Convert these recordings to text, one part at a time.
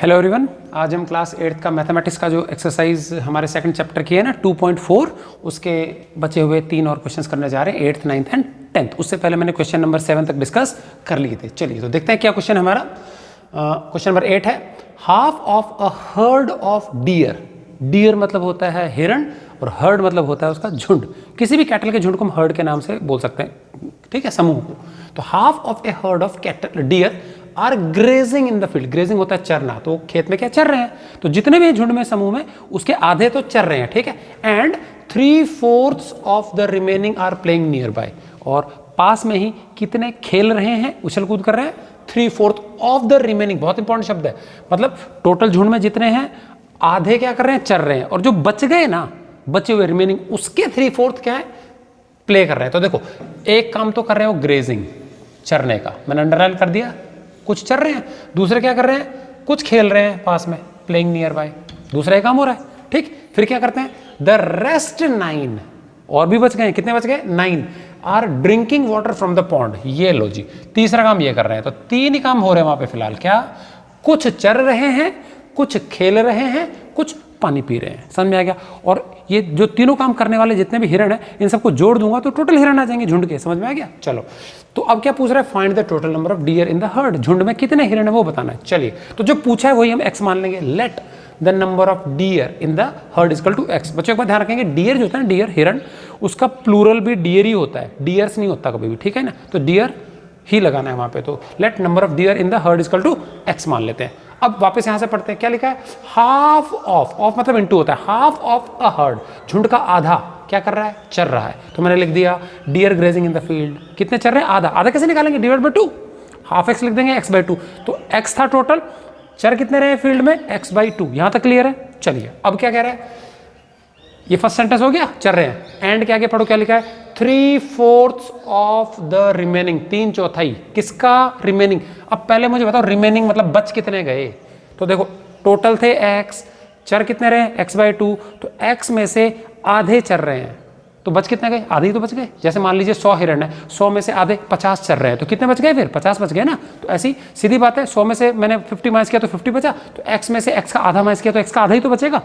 Hello everyone, आज हम class 8th का मैथमेटिक्स का जो एक्सरसाइज हमारे सेकंड चैप्टर की है ना 2.4 उसके बचे हुए 3 और क्वेश्चंस करने जा रहे हैं 8th, 9th एंड 10th। उससे पहले मैंने क्वेश्चन नंबर 7 तक डिस्कस कर लिए थे। चलिए तो देखते हैं क्या क्वेश्चन है हमारा। क्वेश्चन नंबर 8 है, half of a herd of deer. Deer मतलब होता है हिरण और हर्ड मतलब होता है उसका झुंड। किसी भी कैटल के झुंड को हम हर्ड के नाम से बोल सकते हैं, ठीक है, समूह को। तो half of a herd of cattle deer are grazing in the field. Grazing होता है चरना, तो खेत में क्या चर रहे हैं। तो जितने भी झुंड में समूह में उसके आधे तो चर रहे हैं, ठीक है। And 3/4 of the remaining are playing nearby. और पास में ही कितने खेल रहे हैं, उछल कूद कर रहे हैं। 3/4 ऑफ द रिमेनिंग, बहुत इंपॉर्टेंट शब्द है, मतलब टोटल झुंड में जितने हैं आधे क्या कर रहे हैं, चर रहे हैं। और जो बच गए ना, बचे हुए रिमेनिंग, उसके 3/4 क्या है, प्ले कर रहे हैं। तो देखो एक काम तो कर रहे हो ग्रेजिंग, चरने का, मैंने अंडरलाइन कर दिया, कुछ चर रहे हैं। दूसरे क्या कर रहे हैं, कुछ खेल रहे हैं पास में, प्लेइंग नियर बाय। दूसरा ही काम हो रहा है, ठीक। फिर क्या करते हैं, द रेस्ट 9, और भी बच गए, कितने बच गए, 9 are drinking water from the pond. ये लो जी, तीसरा काम ये कर रहे हैं। तो 3 ही काम हो रहे हैं वहां पे फिलहाल। क्या, कुछ चर रहे हैं, कुछ खेल रहे हैं, कुछ पानी पी रहे हैं। समझ में आ गया। और ये जो तीनों काम करने वाले जितने भी हिरण हैं, इन सबको जोड़ दूंगा तो टोटल हिरण आ जाएंगे झुंड के। समझ में आ गया। चलो तो अब क्या पूछ रहा है, find the total number of deer in the heard. झुंड में कितने हिरण है वो बताना है। चलिए तो जो पूछा है वही हम x मान लेंगे। Let the number of deer in the herd equal to x। बच्चों एक बात ध्यान रखेंगे, डियर जो होता है ना, डियर हिरण, उसका प्लूरल भी डियर ही होता है, डियर्स नहीं होता कभी भी, ठीक है ना। तो डियर ही लगाना है वहां पे। तो let number of deer in the herd equal to x मान लेते हैं। अब वापस यहां से पढ़ते हैं, क्या लिखा है, हाफ ऑफ, ऑफ मतलब इनटू होता है, हाफ ऑफ अ हर्ड, झुंड का आधा क्या कर रहा है, चर रहा है। तो मैंने लिख दिया deer grazing in the field, कितने चर रहे हैं, आधा। आधा कैसे निकालेंगे, डिवाइड बाय 2, हाफ x लिख देंगे, x बाई 2। तो x था टोटल, चर कितने रहे फील्ड में, x बाई 2। यहां तक क्लियर है। चलिए अब क्या कह रहा है, ये फर्स्ट सेंटेंस हो गया, चल रहे हैं। एंड के आगे पढ़ो क्या लिखा है, 3/4 ऑफ द रिमेनिंग, 3/4 किसका, रिमेनिंग। अब पहले मुझे बताओ रिमेनिंग मतलब बच कितने गए। तो देखो टोटल थे x, चर कितने रहे, x बाई 2। तो x में से आधे चर रहे हैं, तो बच कितने गए, आधे ही तो बच गए। जैसे मान लीजिए 100 हिरण है, 100 में से आधे 50 चर रहे हैं, तो कितने बच गए, फिर 50 बच गए ना। तो ऐसी सीधी बात है, 100 में से मैंने 50 माइनस किया तो 50 बचा, तो x में से x का आधा माइनस किया तो x का आधा ही तो बचेगा।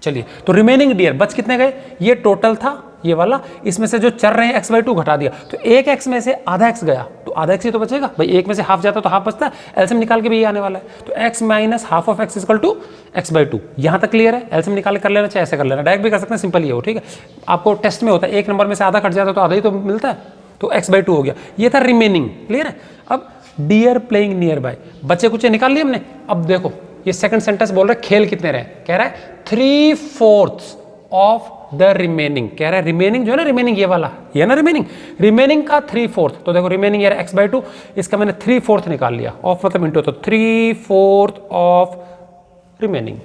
चलिए तो रिमेनिंग डियर बच कितने गए, ये टोटल था ये वाला, इसमें से जो चर रहे हैं x बाई 2 घटा दिया, तो एक x में से आधा x गया, तो आधा x ही तो बचेगा भाई। एक में से हाफ जाता तो हाफ बचता है, एलसीएम निकाल के भी ये आने वाला है। तो x minus half of x equal to x by 2। यहां तक क्लियर है। एलसीएम निकाल कर लेना, चाहे ऐसे कर लेना, डायरेक्ट भी कर सकते हैं, सिंपल ही हो, ठीक है। आपको टेस्ट में होता है, एक नंबर में से आधा कट जाता तो आधा ही तो मिलता है, तो x बाई 2 हो गया। ये था रिमेनिंग, क्लियर है। अब डियर प्लेइंग नियर बाय, बच्चे कुछ निकाल लिए हमने। अब देखो ये सेकंड सेंटेंस बोल रहा है खेल कितने रहे, कह रहा है 3/4 ऑफ द रिमेनिंग। कह रहा है रिमेनिंग जो है ना, रिमेनिंग ये वाला, ये ना रिमेनिंग, रिमेनिंग का 3/4। तो देखो रिमेनिंग ये x बाई 2, इसका मैंने 3/4 निकाल लिया, ऑफ मतलब इंटू, तो 3/4 of remaining,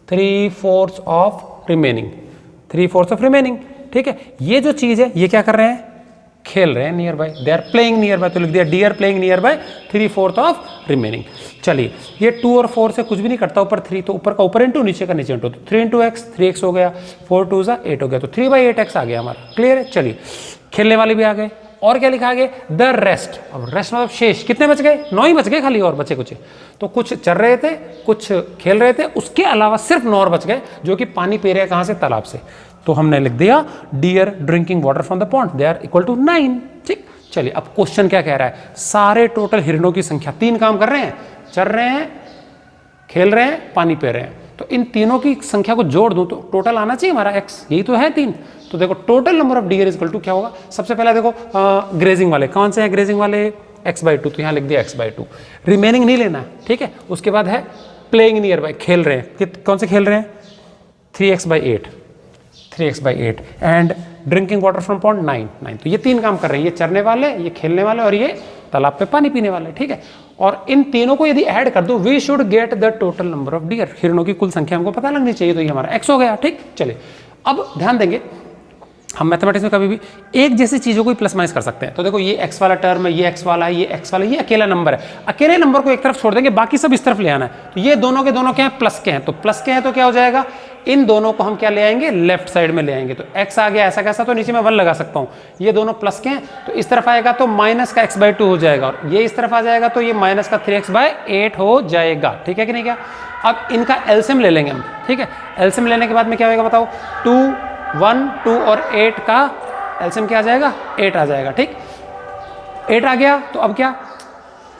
3/4 of remaining, 3/4 of remaining, ठीक है। ये जो चीज है ये क्या कर रहे हैं, खेल रहे हैं nearby, they are playing nearby. तो लिख दिया deer playing nearby 3/4 of remaining. चलिए ये 2 और 4 से कुछ भी नहीं करता, ऊपर 3, तो ऊपर का ऊपर इंटू, नीचे का नीचे इंटू, तो 3 इंटू x, 3x हो गया, 4 2 8 हो गया, तो 3/8x आ गया हमारा, क्लियर है। चलिए खेलने वाले भी आ गए, और क्या लिखा आगे, द रेस्ट। अब रेस्ट मतलब शेष, कितने बच गए, 9 ही बच गए खाली, और बचे कुछ, तो कुछ चल रहे थे, कुछ खेल रहे थे, उसके अलावा सिर्फ 9 बच गए जो कि पानी पी रहे हैं, कहां से, तालाब से। तो हमने लिख दिया deer drinking water from the pond, they are equal to 9, ठीक। चलिए अब क्वेश्चन क्या कह रहा है, सारे टोटल हिरणों की संख्या, 3 काम कर रहे हैं, चर रहे हैं, खेल रहे हैं, पानी पी रहे हैं, तो इन तीनों की संख्या को जोड़ दूं तो टोटल आना चाहिए हमारा x, यही तो है 3। तो देखो total number of deer equal to क्या होगा, सबसे पहले देखो ग्रेजिंग वाले कौन से हैं, ग्रेजिंग वाले x बाई 2, तो यहाँ लिख दिया x बाई 2, रिमेनिंग नहीं लेना है, ठीक है। उसके बाद है प्लेइंग नियर बाय, खेल रहे हैं, कौन से खेल रहे हैं, 3x by 8, 3x by 8, and drinking water from pond 9। तो ये 3 काम कर रहे हैं, ये चरने वाले, ये खेलने वाले, और ये तालाब पे पानी पीने वाले, ठीक है। और इन तीनों को यदि ऐड कर दो, we should get the total number of deer, हिरणों की कुल संख्या हमको पता लगनी चाहिए, तो ये हमारा x हो गया, ठीक। चलिए अब ध्यान देंगे, हम मैथमेटिक्स में कभी भी एक जैसी चीजों को प्लस माइनस कर सकते हैं। तो देखो ये x वाला टर्म है, ये x वाला है, ये x वाला, ये अकेला नंबर है, अकेले नंबर को एक तरफ छोड़ देंगे, बाकी सब इस तरफ ले आना है। तो ये दोनों के दोनों क्या है, प्लस के हैं, तो प्लस के हैं तो क्या हो जाएगा, इन दोनों को हम क्या ले आएंगे, लेफ्ट साइड में ले आएंगे। तो x आ गया ऐसा कैसा, तो नीचे में 1 लगा सकता हूँ। ये दोनों प्लस के हैं तो इस तरफ आएगा तो माइनस का x/2 हो जाएगा, और ये इस तरफ आ जाएगा तो ये माइनस का 3x/8 हो जाएगा। ठीक है कि नहीं क्या? अब इनका एलसीएम ले लेंगे हम। ठीक है, एलसीएम लेने के बाद में क्या होगा बताओ, 2, 1, 2 और 8 का एलसीएम क्या आ जाएगा, 8 आ जाएगा। ठीक, 8 आ गया तो अब क्या,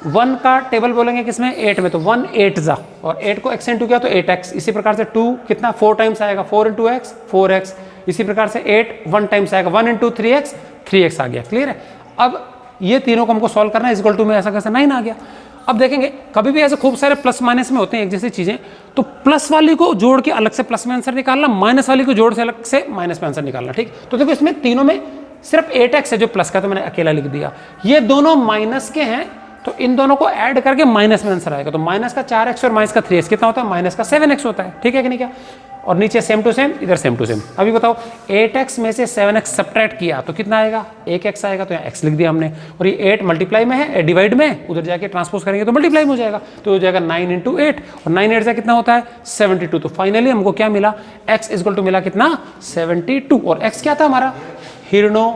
1 का टेबल बोलेंगे किसमें, 8 में, तो 1 8 जा, और 8 को x इंटू किया तो 8x। इसी प्रकार से 2 कितना 4 टाइम्स आएगा, 4 इंटू x 4x। इसी प्रकार से 8 1 टाइम्स आएगा, 1 इंटू 3x 3x आ गया। क्लियर है? अब ये तीनों को हमको सॉल्व करना है, इक्वल टू में ऐसा कैसा 9 आ गया। अब देखेंगे कभी भी ऐसे खूब सारे प्लस माइनस में होते हैं एक जैसी चीजें, तो प्लस वाली को जोड़ के अलग से प्लस में आंसर निकालना, माइनस वाली को जोड़ से अलग से माइनस में आंसर निकालना। ठीक, तो देखो इसमें तीनों में सिर्फ 8x है जो प्लस का, तो मैंने अकेला लिख दिया। ये दोनों माइनस के हैं तो इन दोनों को ऐड करके माइनस में आंसर आएगा। तो माइनस का 4x और माइनस का 3x कितना होता है, माइनस का 7x होता है। ठीक है कि नहीं क्या? और नीचे सेम टू सेम, इधर सेम टू सेम। अभी बताओ 8x में से 7x सब्ट्रैक्ट किया तो कितना आएगा, 1x आएगा, तो यहाँ x लिख दिया हमने। और ये 8 मल्टीप्लाई में है, डिवाइड में, उधर जाके ट्रांसपोज करेंगे तो मल्टीप्लाई में हो जाएगा, तो हो जाएगा 9 इंटू 8, और 9 8 से कितना होता है 72। तो फाइनली हमको क्या मिला, x इक्वल टू मिला कितना 72, और x क्या था हमारा, हिरणों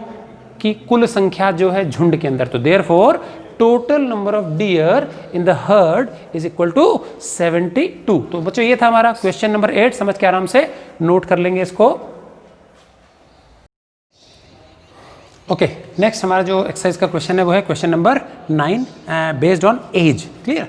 की कुल संख्या जो है झुंड के अंदर। तो therefore total number of deer in the herd is equal to 72। तो बच्चों ये था हमारा क्वेश्चन नंबर 8, समझ के आराम से नोट कर लेंगे इसको। ओके, नेक्स्ट हमारा जो एक्सरसाइज का क्वेश्चन है वो है question number 9, based on age. Clear?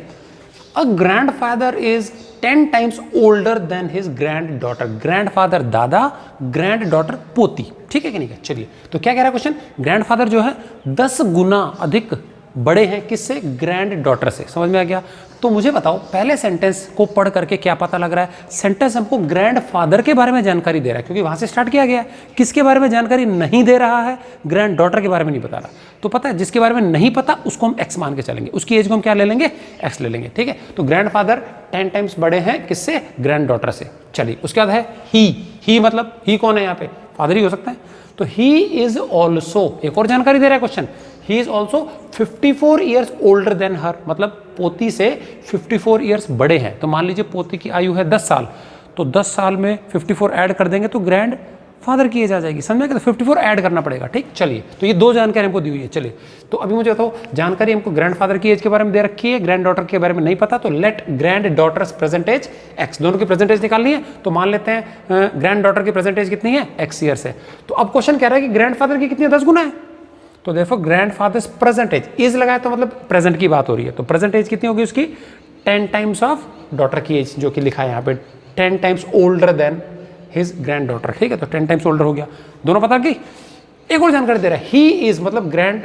A grandfather is 10 times older than his granddaughter. Grandfather दादा, ग्रैंड डॉटर पोती। ठीक है कि नहीं? चलिए, तो क्या कह रहा है क्वेश्चन, ग्रैंडफादर जो है 10 गुना अधिक बड़े हैं किससे, ग्रैंड डॉटर से। समझ में आ गया? तो मुझे बताओ पहले सेंटेंस को पढ़ करके क्या पता लग रहा है, सेंटेंस हमको ग्रैंडफादर के बारे में जानकारी दे रहा है, क्योंकि वहां से स्टार्ट किया गया है। किसके बारे में जानकारी नहीं दे रहा है, ग्रैंड डॉटर के बारे में नहीं बता रहा। तो पता है जिसके बारे में नहीं पता उसको हम x मान के चलेंगे, उसकी एज को हम क्या ले लेंगे, x ले लेंगे। ठीक है, तो ग्रैंडफादर 10 टाइम्स बड़े हैं किससे, ग्रैंड डॉटर से। चलिए, उसके बाद है ही मतलब ही कौन है यहाँ पे, फादर ही हो सकता है। तो ही इज ऑल्सो, एक और जानकारी दे रहा है question, he is also 54 years older than her, मतलब पोती से 54 ईयर्स बड़े हैं। तो मान लीजिए पोती की आयु है 10 साल, तो 10 साल में 54 ऐड कर देंगे तो ग्रैंड फादर की एज आ जाएगी। समझ में? तो 54 ऐड करना पड़ेगा। ठीक, चलिए, तो ये दो जानकारी हमको दी हुई है। चलिए, तो अभी मुझे बताओ, जानकारी हमको ग्रैंडफादर की एज के बारे में दे रखी है, ग्रैंड डॉटर के बारे में नहीं पता, तो let granddaughter's present age x, दोनों की प्रेजेंटेज निकालनी है। तो मान लेते हैं ग्रैंड डॉटर की प्रेजेंटेज कितनी है, x ईयर्स है। तो अब क्वेश्चन कह रहा है कि ग्रैंडफादर की कितनी है, 10 गुना है। तो देखो ग्रैंडफादर्स प्रेजेंटेज, इज लगाया तो मतलब प्रेजेंट की बात हो रही है, तो प्रेजेंटेज कितनी होगी उसकी, 10 टाइम्स ऑफ डॉटर की एज, जो कि लिखा है यहाँ पे 10 times older than his grand daughter. ठीक है, तो 10 टाइम्स ओल्डर हो गया, दोनों पता की। एक और जानकारी दे रहा है, ही इज मतलब ग्रैंड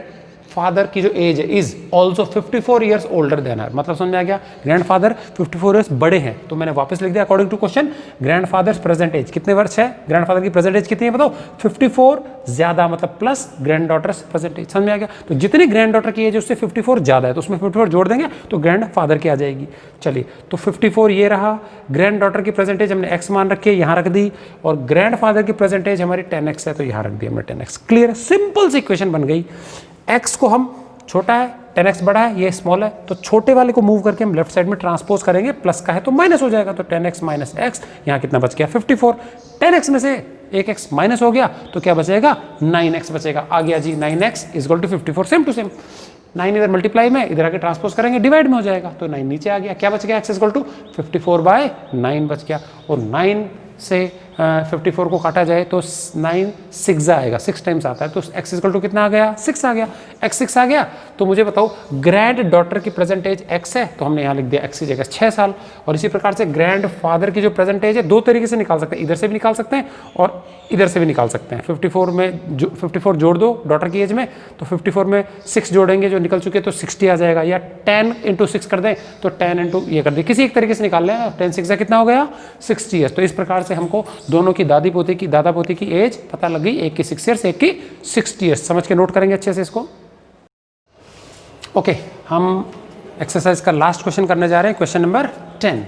फादर की जो एज है is also 54 years older than her, मतलब समझ में आ गया, ग्रैंडफादर 54 ईयर्स बड़े हैं। तो मैंने वापस लिख दिया according to question, grandfather's present age कितने वर्ष है, ग्रैंडफादर की प्रेजेंट एज कितनी है बताओ, 54 ज्यादा, मतलब plus granddaughter's present age. समझ में आ गया? तो जितनी ग्रैंड डॉटर की एज उससे 54 ज्यादा है, तो उसमें 54 जोड़ देंगे तो ग्रैंड फादर की आ जाएगी। चलिए, तो 54 ये रहा, ग्रैंड डॉटर की प्रेजेंटेज हमने x मान रखी है, यहाँ रख दी, और ग्रैंड फादर की प्रेजेंटेज हमारी 10x है, तो यहाँ रख दी हमने 10x। क्लियर? सिंपल सी इक्वेशन बन गई। x को हम छोटा है, 10x बड़ा है, ये स्मॉल है, तो छोटे वाले को मूव करके हम लेफ्ट साइड में ट्रांसपोज करेंगे, प्लस का है तो माइनस हो जाएगा, तो 10x माइनस x, यहाँ कितना बच गया 54। 10x में से 1x माइनस हो गया तो क्या बचेगा, 9x बचेगा। आ गया जी 9x equal to 54, same to same. 9 इधर मल्टीप्लाई में, इधर आके ट्रांसपोज करेंगे, डिवाइड में हो जाएगा, तो 9 नीचे आ गया। क्या बच गया, x इक्वल टू 54/9 बच गया। और 9 से 54 को काटा जाए तो 9 6 आएगा, 6 टाइम्स आता है, तो x इक्वल टू कितना आ गया, 6 आ गया। x 6 आ गया, तो मुझे बताओ ग्रैंड डॉटर की प्रेजेंटेज x है, तो हमने यहाँ लिख दिया x की जगह 6 साल। और इसी प्रकार से ग्रैंड फादर की जो प्रेजेंटेज है, दो तरीके से निकाल सकते हैं, इधर से भी निकाल सकते हैं और इधर से भी निकाल सकते हैं। 54 में 54 जोड़ दो डॉटर की एज में, तो 54 में 6 जोड़ेंगे जो निकल चुके, तो 60 आ जाएगा, या 10 इंटू 6 कर दें तो 10 इंटू ये कर दें, किसी एक तरीके से निकाल लें। 10 6 कितना हो गया, 60 ईयर्स। तो इस प्रकार से हमको दोनों की दादा पोती की एज पता लग गई, एक की 6 ईयर्स, एक की 60 ईयर्स। समझ के नोट करेंगे अच्छे से इसको। ओके, हम एक्सरसाइज का लास्ट क्वेश्चन करने जा रहे हैं, क्वेश्चन नंबर 10,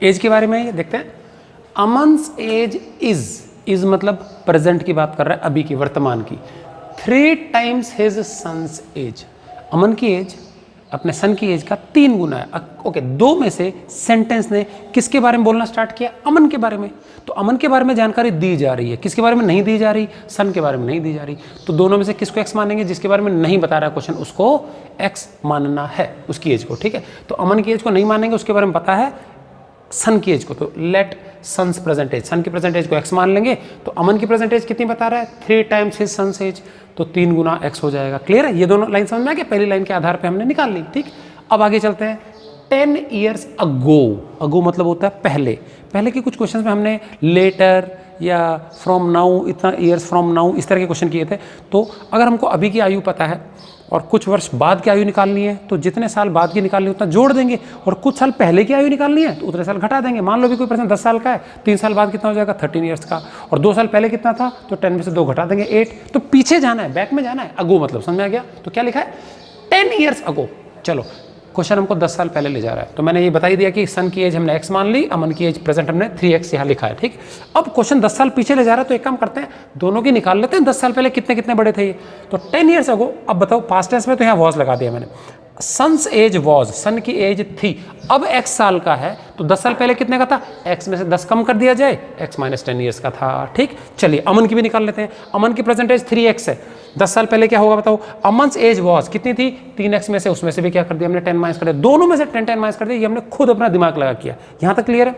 एज के बारे में देखते हैं। अमन्स एज इज मतलब प्रेजेंट की बात कर रहा है, अभी की, वर्तमान की, 3 टाइम्स हिज सन्स एज। अमन की एज अपने सन की एज का 3 गुना है। ओके, 2 में से सेंटेंस ने किसके बारे में बोलना स्टार्ट किया? अमन के बारे में। तो अमन के बारे में जानकारी दी जा रही है, किसके बारे में नहीं दी जा रही? सन के बारे में नहीं दी जा रही। तो दोनों में से किसको एक्स मानेंगे? जिसके बारे में नहीं बता रहा क्वेश्चन उसको एक्स मानना है, उसकी एज को। ठीक है, तो अमन की एज को नहीं मानेंगे, उसके बारे में पता है सन की एज को। तो late sons present as, son की प्रेजेंट एज को एक्स मान लेंगे। तो अमन की प्रेजेंट एज कितनी बता रहा है? 3 टाइम्स हिज सन्स एज, तो 3 गुना एक्स हो जाएगा। क्लियर है? ये दोनों लाइन समझ में आ गया? पहली लाइन के आधार पे हमने निकाल ली। ठीक, अब आगे चलते हैं। 10 ईयर्स अगो, अगो मतलब होता है पहले। पहले के कुछ क्वेश्चन में हमने लेटर या फ्रॉम नाउ, इतना ईयर्स फ्रॉम नाउ, इस तरह के क्वेश्चन किए थे। तो अगर हमको अभी की आयु पता है और कुछ वर्ष बाद की आयु निकालनी है, तो जितने साल बाद की निकालनी है उतना जोड़ देंगे, और कुछ साल पहले की आयु निकालनी है तो उतने साल घटा देंगे। मान लो भी कोई पर्सन 10 साल का है, 3 साल बाद कितना हो जाएगा? 13 ईयर्स का। और 2 साल पहले कितना था? तो 10 में से 2 घटा देंगे, 8। तो पीछे जाना है, बैक में जाना है। अगो मतलब समझ में आ गया? तो क्या लिखा है? 10 ईयर्स अगो। चलो, क्वेश्चन हमको 10 साल पहले ले जा रहा है, तो मैंने ये बता ही दिया कि सन की एज हमने x मान ली, अमन की एज प्रेजेंट हमने 3x यहाँ लिखा है। ठीक, अब क्वेश्चन 10 साल पीछे ले जा रहा है, तो एक काम करते हैं, दोनों की निकाल लेते हैं। 10 साल पहले कितने कितने बड़े थे ये? तो 10 ईयर्स अगो। अब बताओ पास्ट टेंस में, तो यहाँ वॉज लगा दिया मैंने। सन्स एज वॉज, सन की एज थी। अब x साल का है, तो 10 साल पहले कितने का था? x में से 10 कम कर दिया जाए, x माइनस 10 ईयर्स का था। ठीक, चलिए अमन की भी निकाल लेते हैं। अमन की प्रेजेंट एज 3x है। 10 साल पहले क्या होगा बताओ? अमन्स एज वॉज कितनी थी? 3x में से, उसमें से भी क्या कर दिया हमने? 10 माइनस कर दिया। दोनों में से 10 माइनस कर दिया। ये हमने खुद अपना दिमाग लगा किया। यहाँ तक क्लियर है?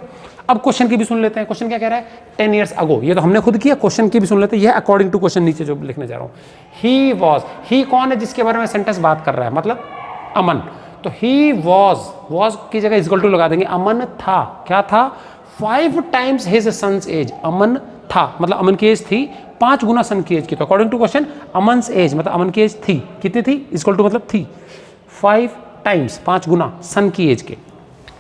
अब क्वेश्चन की भी सुन लेते हैं। क्वेश्चन क्या कह रहा है? 10 ईयर्स अगो, ये तो हमने खुद किया। क्वेश्चन की भी सुन लेते हैं। यह अकॉर्डिंग टू क्वेश्चन नीचे जो लिखने जा रहा हूँ। ही वॉज, ही कौन है जिसके बारे में सेंटेंस बात कर रहा है? मतलब अमन। तो ही वॉज की जगह इक्वल टू लगा देंगे। अमन था, क्या था? 5 टाइम्स हिज सन्स एज। अमन था मतलब अमन की एज थी 5 गुना सन की एज की। तो अकॉर्डिंग टू क्वेश्चन अमन्स एज मतलब अमन की एज थी, कितनी थी? इक्वल टू मतलब थी 5 टाइम्स, 5 गुना सन की एज के।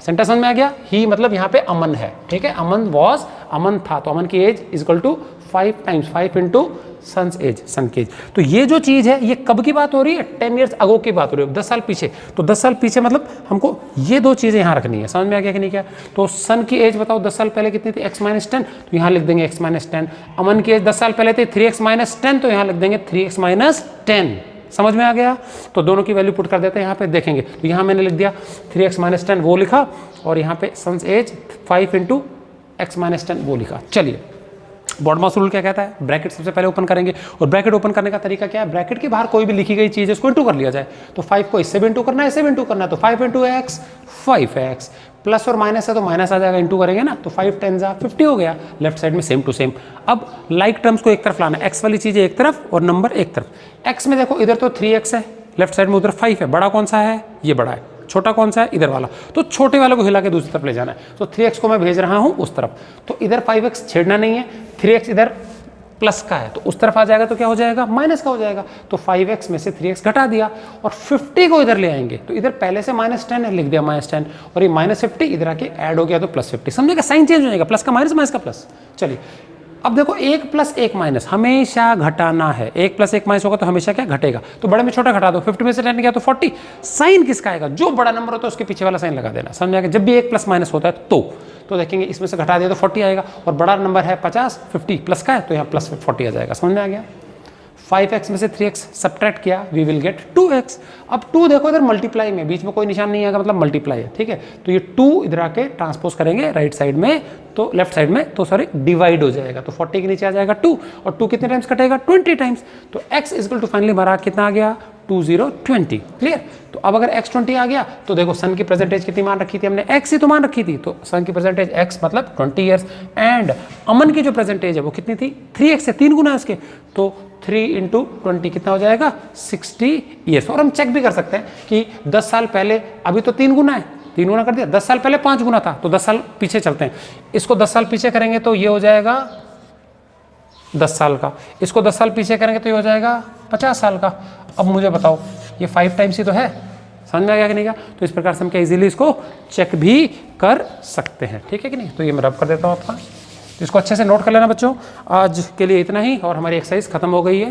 सेंटेंस समझ में आ गया? ही मतलब यहाँ पे अमन है। ठीक है, अमन वॉज, अमन था, तो अमन की age equal to 5 times, 5 into son's age, son की एज। तो ये जो चीज़ है ये कब की बात हो रही है? 10 ईयर्स अगो की बात हो रही है, 10 साल पीछे। तो 10 साल पीछे मतलब हमको ये 2 चीज़ें यहाँ रखनी है। समझ में आ गया कि नहीं? क्या तो सन की एज बताओ 10 साल पहले कितनी थी? x माइनस 10, तो यहाँ लिख देंगे x माइनस 10। अमन की एज 10 साल पहले थी 3x माइनस 10, तो यहाँ लिख देंगे 3x माइनस 10। समझ में आ गया? तो दोनों की वैल्यू पुट कर देते हैं यहाँ पे, देखेंगे। तो यहाँ मैंने लिख दिया 3x माइनस 10 वो लिखा, और यहाँ पे son's age 5 into x minus 10 वो लिखा। चलिए, बॉडमास रूल क्या कहता है? ब्रैकेट सबसे पहले ओपन करेंगे, और ब्रैकेट ओपन करने का तरीका क्या है? ब्रैकेट के बाहर कोई भी लिखी गई चीज़ है उसको इंटू कर लिया जाए। तो 5 को इससे भी इंटू करना है, इससे भी इंटू करना है, तो 5 इंटू एक्स 5x, प्लस और माइनस है तो माइनस आ जाएगा, इंटू करेंगे ना, तो 5 10 50 हो गया। लेफ्ट साइड में सेम टू सेम। अब लाइक टर्म्स को एक तरफ लाना है, एक्स वाली चीज़ें एक तरफ और नंबर एक तरफ। एक्स में देखो इधर तो 3x है, लेफ्ट साइड में उधर 5 है। बड़ा कौन सा है? ये बड़ा है। छोटा कौन सा है? इधर वाला। तो छोटे वाले को हिला के दूसरी तरफ ले जाना है। तो 3x को मैं भेज रहा हूँ उस तरफ, तो इधर 5x छेड़ना नहीं है, 3x इधर प्लस का है तो उस तरफ आ जाएगा, तो क्या हो जाएगा? माइनस का हो जाएगा। तो 5x में से 3x घटा दिया, और 50 को इधर ले आएंगे, तो इधर पहले से -10 है, लिख दिया -10, और ये -50 इधर आके ऐड हो गया तो +50। समझेगा? साइन चेंज हो जाएगा, प्लस का माइनस, माइनस का प्लस। चलिए, अब देखो 1 + 1 माइनस हमेशा घटाना है। 1 + 1 माइनस होगा तो हमेशा क्या घटेगा? तो बड़े में छोटा घटा दो, 50 में से 10 गया तो 40। साइन किसका आएगा? जो बड़ा नंबर होता है उसके पीछे वाला साइन लगा देना। समझ आएगा? जब भी 1 + माइनस होता है तो देखेंगे इसमें से घटा दिया तो 40 आएगा, और बड़ा नंबर है 50, 50 प्लस का है तो यहाँ +40 आ जाएगा। समझ में आ गया? 5x में से 3x सब्ट्रैक्ट किया, वी विल गेट 2x। अब 2 देखो इधर मल्टीप्लाई में, बीच में कोई निशान नहीं आएगा, मतलब मल्टीप्लाई है। ठीक है, तो ये 2 इधर आके ट्रांसपोज करेंगे राइट साइड में, तो लेफ्ट साइड में, तो सॉरी डिवाइड हो जाएगा, तो 40 के नीचे आ जाएगा 2, और 2 कितने टाइम्स कटेगा? 20 टाइम्स। तो x इक्वल टू फाइनली हमारा कितना आ गया? 2020। क्लियर? तो अब अगर x 20 आ गया, तो देखो सन की प्रेजेंटेज कितनी मान रखी थी हमने? x ही तो मान रखी थी, तो सन की प्रेजेंटेज x मतलब 20 ईयर्स, एंड अमन की जो प्रेजेंटेज है वो कितनी थी? 3x से 3 गुना इसके, तो 3 इंटू 20 कितना हो जाएगा? 60 ईयर्स। और हम चेक भी कर सकते हैं कि 10 साल पहले, अभी तो 3 गुना है, 3 गुना कर दिया, 10 साल पहले 5 गुना था, तो 10 साल पीछे चलते हैं। इसको 10 साल पीछे करेंगे तो ये हो जाएगा 10 साल का, इसको 10 साल पीछे करेंगे तो ये हो जाएगा 50 साल का। अब मुझे बताओ ये 5 टाइम्स ही तो है। समझ में आ गया कि नहीं? तो इस प्रकार से हम क्या इजीली इसको चेक भी कर सकते हैं। ठीक है कि नहीं? तो ये मैं रब कर देता हूँ आपका, इसको अच्छे से नोट कर लेना बच्चों। आज के लिए इतना ही, और हमारी एक्सरसाइज खत्म हो गई है।